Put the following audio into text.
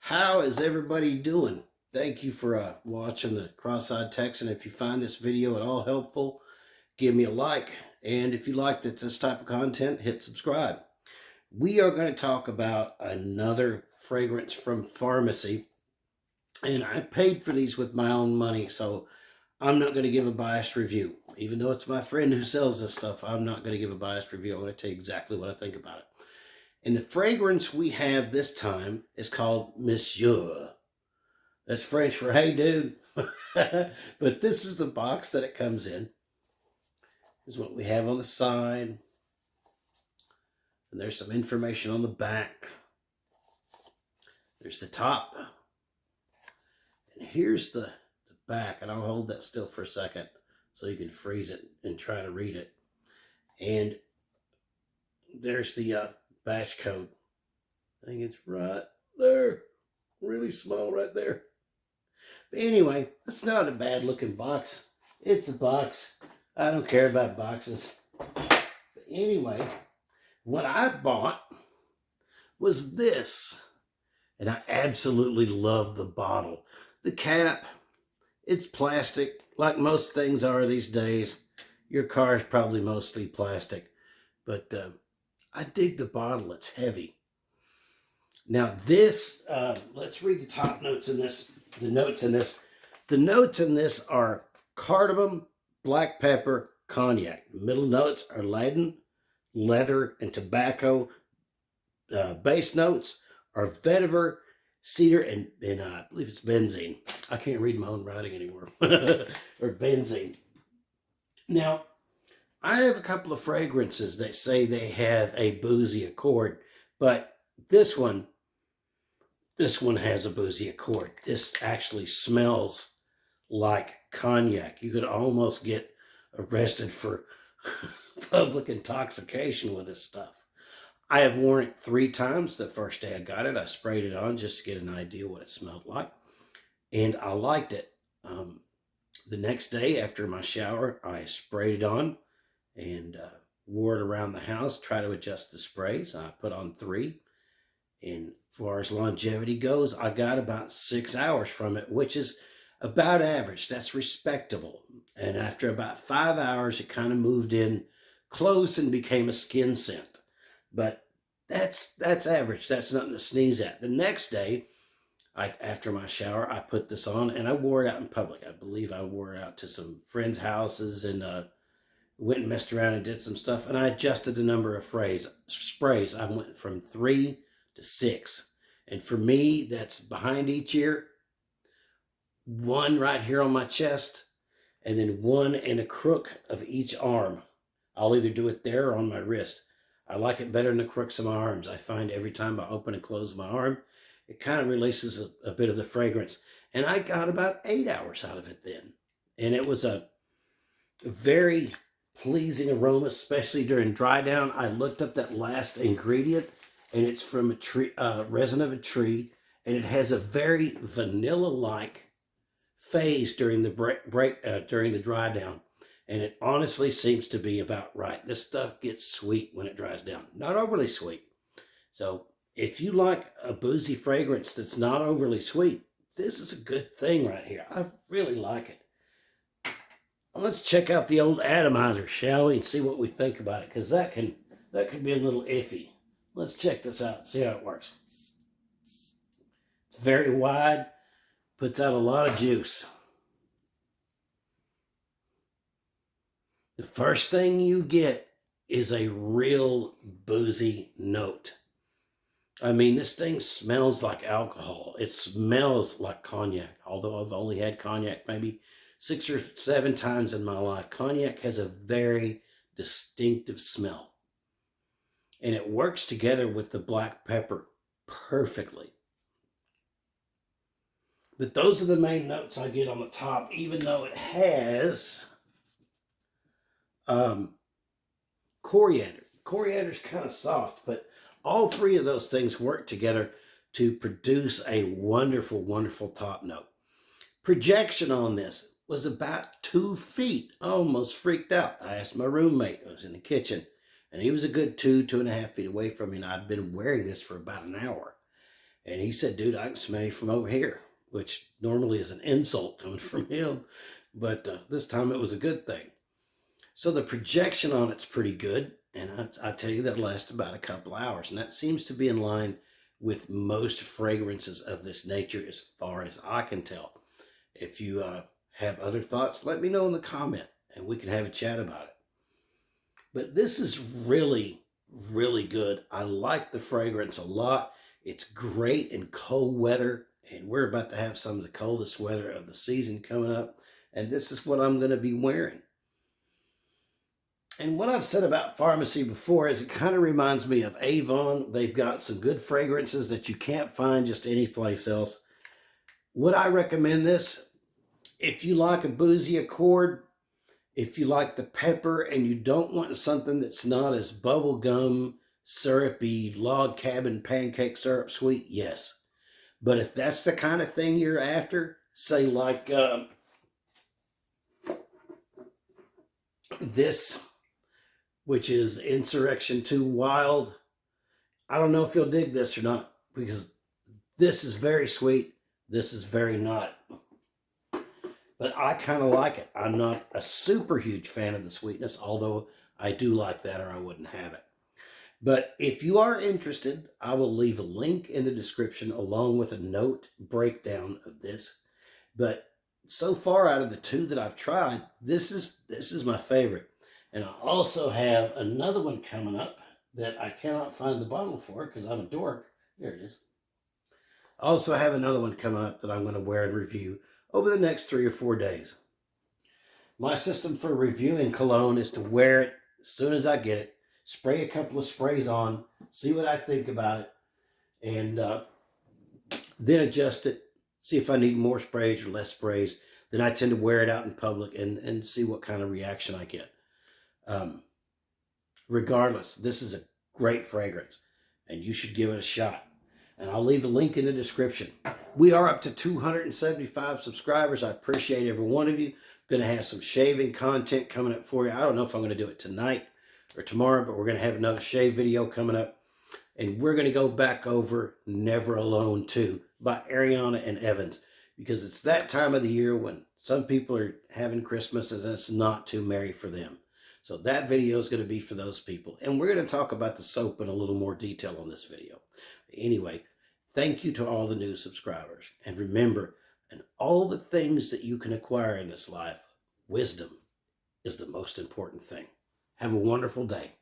How is everybody doing? Thank you for watching the cross-eyed text, and if you find this video at all helpful, give me a like, and if you like this type of content, hit subscribe. We are going to talk about another fragrance from pharmacy, and I paid for these with my own money, so I'm not going to give a biased review. Even though it's my friend who sells this stuff, I'm not going to give a biased review. I'm going to tell you exactly what I think about it. And the fragrance we have this time is called Monsieur. That's French for hey dude. But this is the box that it comes in. Here's what we have on the side. And there's some information on the back. There's the top. And here's the back. And I'll hold that still for a second so you can freeze it and try to read it. And there's the batch code. I think it's right there. Really small right there. But anyway, it's not a bad looking box. It's a box. I don't care about boxes. But anyway, what I bought was this. And I absolutely love the bottle. The cap, it's plastic, like most things are these days. Your car is probably mostly plastic. But I dig the bottle. It's heavy. Now this, let's read the top notes in this. The notes in this are cardamom, black pepper, cognac. The middle notes are leaden, leather, and tobacco. Base notes are vetiver, cedar, and I believe it's benzene. I can't read my own writing anymore. Or benzene. Now, I have a couple of fragrances that say they have a boozy accord, but this one has a boozy accord. This actually smells like cognac. You could almost get arrested for public intoxication with this stuff. I have worn it 3 times. The first day I got it, I sprayed it on just to get an idea what it smelled like. And I liked it. The next day after my shower, I sprayed it on and wore it around the house, try to adjust the sprays. I put on 3. And as far as longevity goes, I got about 6 hours from it, which is about average. That's respectable. And after about 5 hours, it kind of moved in close and became a skin scent. But that's average. That's nothing to sneeze at. The next day, after my shower, I put this on and I wore it out in public. I believe I wore it out to some friends' houses and went and messed around and did some stuff. And I adjusted the number of sprays. I went from 3 to 6. And for me, that's behind each ear, 1 right here on my chest, and then 1 in a crook of each arm. I'll either do it there or on my wrist. I like it better in the crooks of my arms. I find every time I open and close my arm, it kind of releases a bit of the fragrance. And I got about 8 hours out of it then. And it was a very pleasing aroma, especially during dry down. I looked up that last ingredient, and it's from a tree, resin of a tree, and it has a very vanilla-like phase during the during the dry down, and it honestly seems to be about right. This stuff gets sweet when it dries down, not overly sweet. So if you like a boozy fragrance that's not overly sweet, this is a good thing right here. I really like it. Let's check out the old atomizer, shall we, and see what we think about it, because that can be a little iffy. Let's check this out and see how it works. It's very wide, puts out a lot of juice. The first thing you get is a real boozy note. I mean, this thing smells like alcohol. It smells like cognac, although I've only had cognac maybe 6 or 7 times in my life. Cognac has a very distinctive smell. And it works together with the black pepper perfectly. But those are the main notes I get on the top, even though it has coriander. Coriander's kind of soft, but all 3 of those things work together to produce a wonderful, wonderful top note. Projection on this was about 2 feet. I almost freaked out. I asked my roommate, I was in the kitchen, and he was a good 2.5 feet away from me, and I'd been wearing this for about an hour. And he said, dude, I can smell you from over here, which normally is an insult coming from him. But this time it was a good thing. So the projection on it's pretty good. And I tell you, that lasts about a couple hours. And that seems to be in line with most fragrances of this nature as far as I can tell. If you have other thoughts, let me know in the comment and we can have a chat about it. But this is really, really good. I like the fragrance a lot. It's great in cold weather, and we're about to have some of the coldest weather of the season coming up, and this is what I'm going to be wearing. And what I've said about Pharmacy before is it kind of reminds me of Avon. They've got some good fragrances that you can't find just any place else. Would I recommend this? If you like a boozy accord, if you like the pepper and you don't want something that's not as bubblegum, syrupy, log cabin pancake syrup sweet, yes. But if that's the kind of thing you're after, say like this, which is Insurrection 2 Wild, I don't know if you'll dig this or not, because this is very sweet, this is very not. But I kind of like it. I'm not a super huge fan of the sweetness, although I do like that or I wouldn't have it. But if you are interested, I will leave a link in the description along with a note breakdown of this. But so far out of the two that I've tried, this is my favorite. And I also have another one coming up that I cannot find the bottle for because I'm a dork. There it is. I also have another one coming up that I'm going to wear and review over the next 3 or 4 days. My system for reviewing cologne is to wear it as soon as I get it, spray a couple of sprays on, see what I think about it, and then adjust it, see if I need more sprays or less sprays. Then I tend to wear it out in public and see what kind of reaction I get. Regardless, this is a great fragrance, and you should give it a shot. And I'll leave a link in the description. We are up to 275 subscribers. I appreciate every one of you. Going to have some shaving content coming up for you. I don't know if I'm going to do it tonight or tomorrow, but we're going to have another shave video coming up. And we're going to go back over Never Alone 2 by Ariana and Evans, because it's that time of the year when some people are having Christmas and it's not too merry for them. So that video is going to be for those people. And we're going to talk about the soap in a little more detail on this video. Anyway, thank you to all the new subscribers. And remember, in all the things that you can acquire in this life, wisdom is the most important thing. Have a wonderful day.